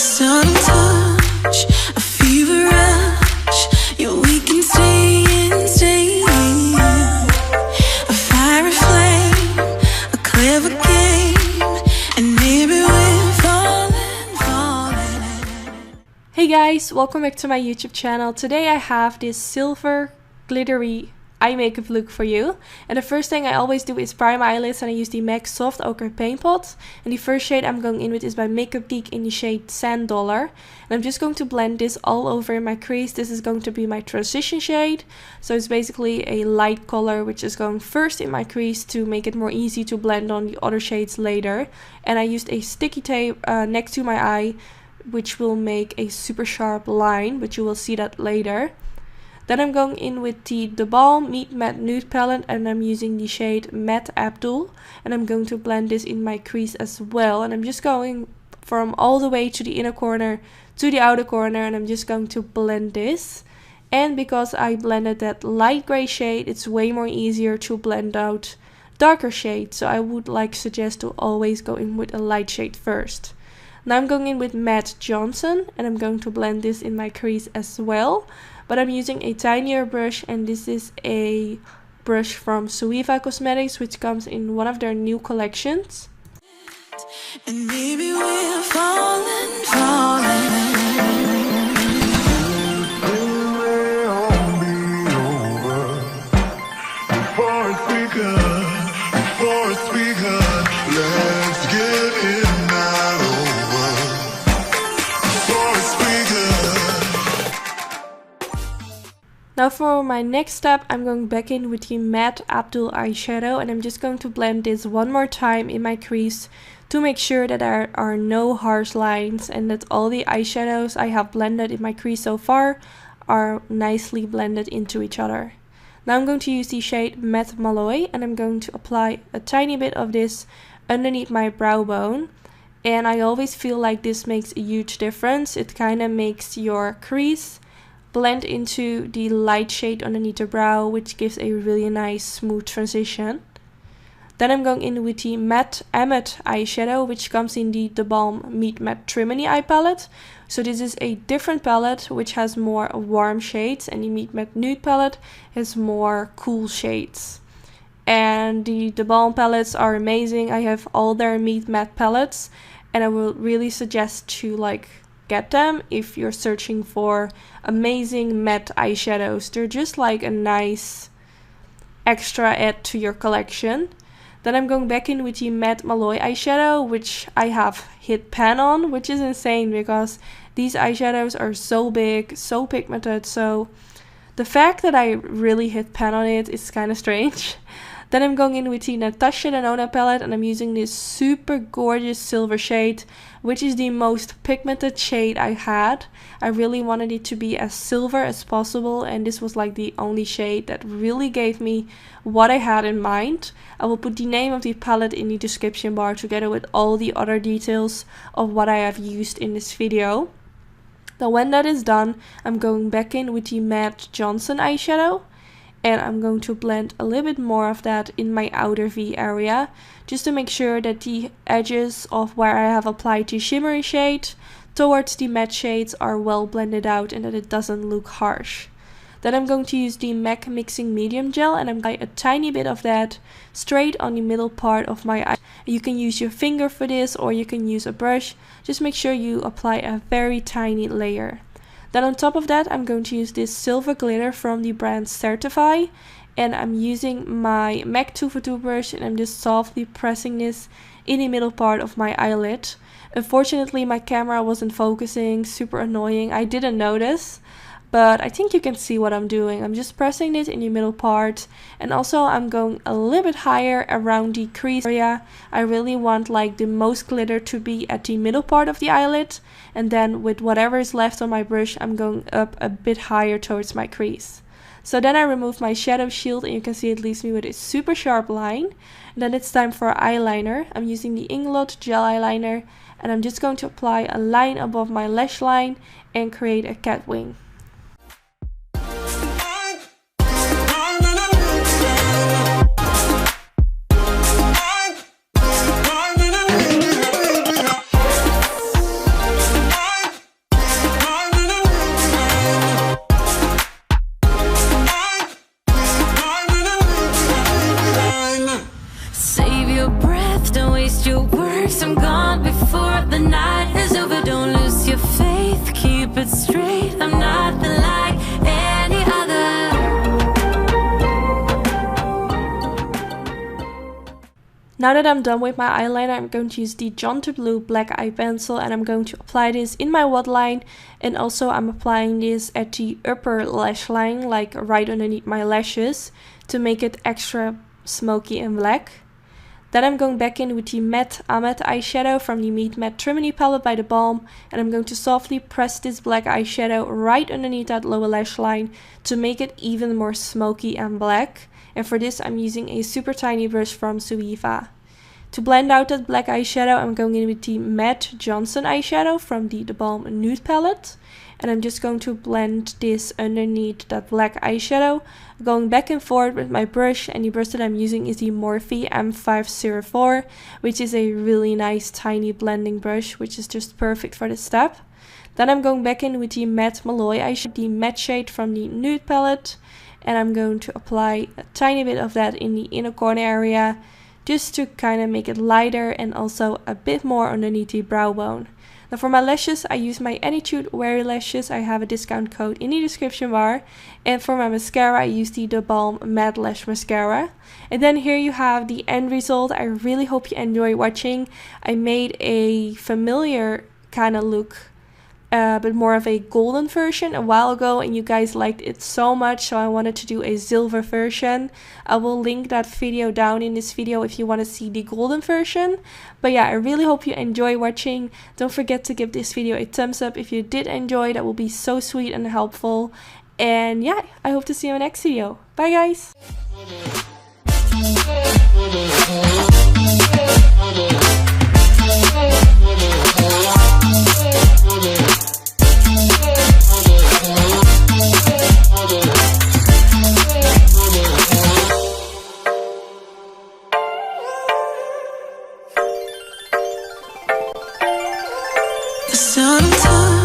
subtle touch, a fever rush. Yeah, we can stay and stay. A fiery flame, a clever game, and maybe we're falling. Hey guys, welcome back to my YouTube channel. Today I have this silver glittery eye makeup look for you. And the first thing I always do is prime my eyelids, and I use the MAC Soft Ochre Paint Pot. And the first shade I'm going in with is by Makeup Geek in the shade Sand Dollar. And I'm just going to blend this all over in my crease. This is going to be my transition shade. So it's basically a light color which is going first in my crease to make it more easy to blend on the other shades later. And I used a sticky tape next to my eye, which will make a super sharp line, but you will see that later. Then I'm going in with the Balm Meet Matte Nude palette, and I'm using the shade Matte Abdul, and I'm going to blend this in my crease as well. And I'm just going from all the way to the inner corner to the outer corner, and I'm just going to blend this. And because I blended that light gray shade, it's way more easier to blend out darker shades, so I would suggest to always go in with a light shade first. Now I'm going in with Matte Johnson, and I'm going to blend this in my crease as well. But I'm using a tinier brush, and this is a brush from Suiva Cosmetics, which comes in one of their new collections. And maybe we're falling. Let's get it now. Now for my next step, I'm going back in with the Matte Abdul eyeshadow, and I'm just going to blend this one more time in my crease to make sure that there are no harsh lines and that all the eyeshadows I have blended in my crease so far are nicely blended into each other. Now I'm going to use the shade Matte Malloy, and I'm going to apply a tiny bit of this underneath my brow bone. And I always feel like this makes a huge difference. It kind of makes your crease blend into the light shade underneath the brow, which gives a really nice smooth transition. Then I'm going in with the Matte Emmet eyeshadow, which comes in the Balm Meet Matte Trimony eye palette. So this is a different palette which has more warm shades, and the Meet Matte Nude palette has more cool shades. And the Balm palettes are amazing. I have all their Meet Matte palettes, and I will really suggest to get them if you're searching for amazing matte eyeshadows. They're just a nice extra add to your collection. Then I'm going back in with the Matte Malloy eyeshadow, which I have hit pan on, which is insane because these eyeshadows are so big, so pigmented, so the fact that I really hit pan on it is kind of strange. Then I'm going in with the Natasha Denona palette, and I'm using this super gorgeous silver shade, which is the most pigmented shade I had. I really wanted it to be as silver as possible, and this was the only shade that really gave me what I had in mind. I will put the name of the palette in the description bar together with all the other details of what I have used in this video. Now when that is done, I'm going back in with the Matte Johnson eyeshadow. And I'm going to blend a little bit more of that in my outer V area, just to make sure that the edges of where I have applied the shimmery shade towards the matte shades are well blended out and that it doesn't look harsh. Then I'm going to use the MAC Mixing Medium Gel, and I'm going to apply a tiny bit of that straight on the middle part of my eye. You can use your finger for this, or you can use a brush. Just make sure you apply a very tiny layer. Then on top of that, I'm going to use this silver glitter from the brand Certify, and I'm using my MAC 2for2 brush, and I'm just softly pressing this in the middle part of my eyelid. Unfortunately, my camera wasn't focusing, super annoying. I didn't notice, but I think you can see what I'm doing. I'm just pressing this in the middle part, and also I'm going a little bit higher around the crease area. I really want the most glitter to be at the middle part of the eyelid, and then with whatever is left on my brush, I'm going up a bit higher towards my crease. So then I remove my shadow shield, and you can see it leaves me with a super sharp line. And then it's time for eyeliner. I'm using the Inglot gel eyeliner, and I'm just going to apply a line above my lash line and create a cat wing. before the night is over. Don't lose your faith, keep it straight. I'm nothing like any other. Now that I'm done with my eyeliner, I'm going to use the Jonte Blue black eye pencil and I'm going to apply this in my waterline, and also I'm applying this at the upper lash line, like right underneath my lashes, to make it extra smoky and black. Then I'm going back in with the matte Ahmed eyeshadow from the Meet Matte Trimony palette by The Balm, and I'm going to softly press this black eyeshadow right underneath that lower lash line to make it even more smoky and black. And for this I'm using a super tiny brush from Suiva. To blend out that black eyeshadow, I'm going in with the matte Johnson eyeshadow from the Balm Nude palette. And I'm just going to blend this underneath that black eyeshadow, going back and forth with my brush, and the brush that I'm using is the Morphe M504, which is a really nice tiny blending brush, which is just perfect for this step. Then I'm going back in with the matte Malloy eyeshadow, the matte shade from the Nude palette, and I'm going to apply a tiny bit of that in the inner corner area, just to kind of make it lighter and also a bit more underneath the brow bone. Now for my lashes, I use my Attitude Weary Lashes. I have a discount code in the description bar. And for my mascara, I use the Balm Matte Lash Mascara. And then here you have the end result. I really hope you enjoy watching. I made a familiar kind of look, but more of a golden version a while ago, and you guys liked it so much, so I wanted to do a silver version. I will link that video down in this video if you want to see the golden version. But yeah, I really hope you enjoy watching. Don't forget to give this video a thumbs up if you did enjoy. That will be so sweet and helpful. And yeah, I hope to see you in the next video. Bye guys! Sometimes